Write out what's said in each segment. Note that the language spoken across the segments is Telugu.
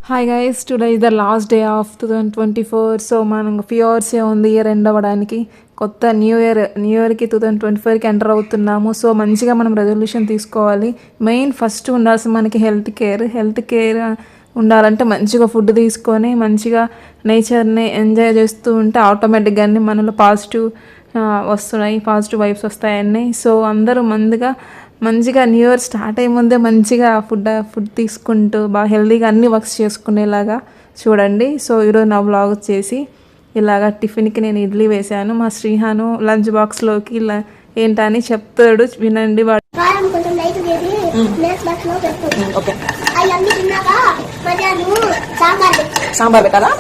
Hi guys, today is the last day of 2024. So మనం ఫ్యూ అవర్సే ఉంది ఇయర్ ఎండ్ అవ్వడానికి. కొత్త న్యూ ఇయర్కి 2024కి ఎంటర్ అవుతున్నాము. సో మంచిగా మనం రెజల్యూషన్ తీసుకోవాలి. మెయిన్ ఫస్ట్ ఉండాల్సిన మనకి హెల్త్ కేర్ ఉండాలంటే మంచిగా ఫుడ్ తీసుకొని మంచిగా నేచర్ని ఎంజాయ్ చేస్తూ ఉంటే ఆటోమేటిక్గా అన్నీ మనలో పాజిటివ్ వస్తున్నాయి, పాజిటివ్ వైబ్స్ వస్తాయన్నీ. సో అందరూ మంచిగా న్యూ ఇయర్ స్టార్ట్ అయ్యే ముందే మంచిగా ఫుడ్ తీసుకుంటూ బాగా హెల్తీగా అన్ని వర్క్స్ చేసుకునేలాగా చూడండి. సో ఈరోజు నా వ్లాగ్ వచ్చేసి ఇలాగా టిఫిన్కి నేను ఇడ్లీ వేశాను. మా శ్రీహాను లంచ్ బాక్స్లోకి ఇలా ఏంటని చెప్తాడు, వినండి. వాడు సాంబార్ పెట్టాలా?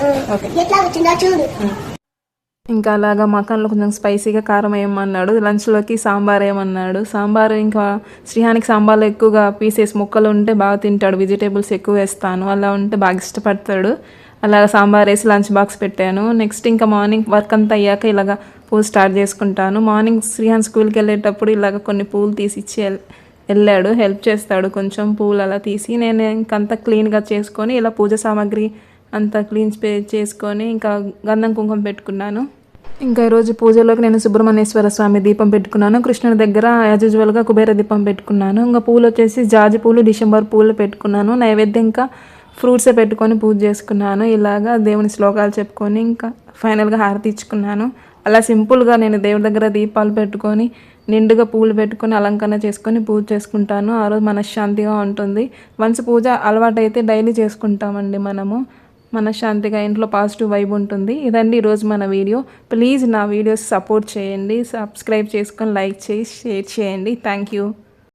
ఇంకా అలాగా మకాన్లో కొంచెం స్పైసీగా కారం వేయమన్నాడు. లంచ్లోకి సాంబార్ ఏమన్నాడు. సాంబార్ ఇంకా శ్రీహానికి సాంబార్లో ఎక్కువగా పీసెస్ ముక్కలు ఉంటే బాగా తింటాడు. వెజిటేబుల్స్ ఎక్కువ వేస్తాను, అలా ఉంటే బాగా ఇష్టపడతాడు. అలాగ సాంబార్ వేసి లంచ్ బాక్స్ పెట్టాను. నెక్స్ట్ ఇంకా మార్నింగ్ వర్క్ అంతా అయ్యాక ఇలాగ పూలు స్టార్ట్ చేసుకుంటాను. మార్నింగ్ శ్రీహాన్ స్కూల్కి వెళ్ళేటప్పుడు ఇలాగ కొన్ని పూలు తీసి ఇచ్చి వెళ్ళాడు. హెల్ప్ చేస్తాడు కొంచెం పూలు అలా తీసి. నేను ఇంకంతా క్లీన్గా చేసుకొని ఇలా పూజ సామాగ్రి అంతా క్లీన్ చేసుకొని ఇంకా గంధం కుంకుమ పెట్టుకున్నాను. ఇంకా ఈరోజు పూజలోకి నేను సుబ్రహ్మణ్యేశ్వర స్వామి దీపం పెట్టుకున్నాను. కృష్ణుడి దగ్గర యాజ్ యూజువల్గా కుబేర దీపం పెట్టుకున్నాను. ఇంకా పూలు వచ్చేసి జాజి పూలు, డిసెంబర్ పూలు పెట్టుకున్నాను. నైవేద్యం ఇంకా ఫ్రూట్సే పెట్టుకొని పూజ చేసుకున్నాను. ఇలాగా దేవుని శ్లోకాలు చెప్పుకొని ఇంకా ఫైనల్గా హారతి ఇచ్చుకున్నాను. అలా సింపుల్గా నేను దేవుడి దగ్గర దీపాలు పెట్టుకొని నిండుగా పూలు పెట్టుకొని అలంకరణ చేసుకొని పూజ చేసుకుంటాను. ఆ రోజు మనశ్శాంతిగా ఉంటుంది. వన్స్ పూజ అలవాటు అయితే డైలీ చేసుకుంటామండి మనము. మనశ్శాంతిగా ఇంట్లో పాజిటివ్ వైబ్ ఉంటుంది. ఇదండి ఈరోజు మన వీడియో. ప్లీజ్ నా వీడియోస్ సపోర్ట్ చేయండి, సబ్స్క్రైబ్ చేసుకొని లైక్ చేసి షేర్ చేయండి. Thank you.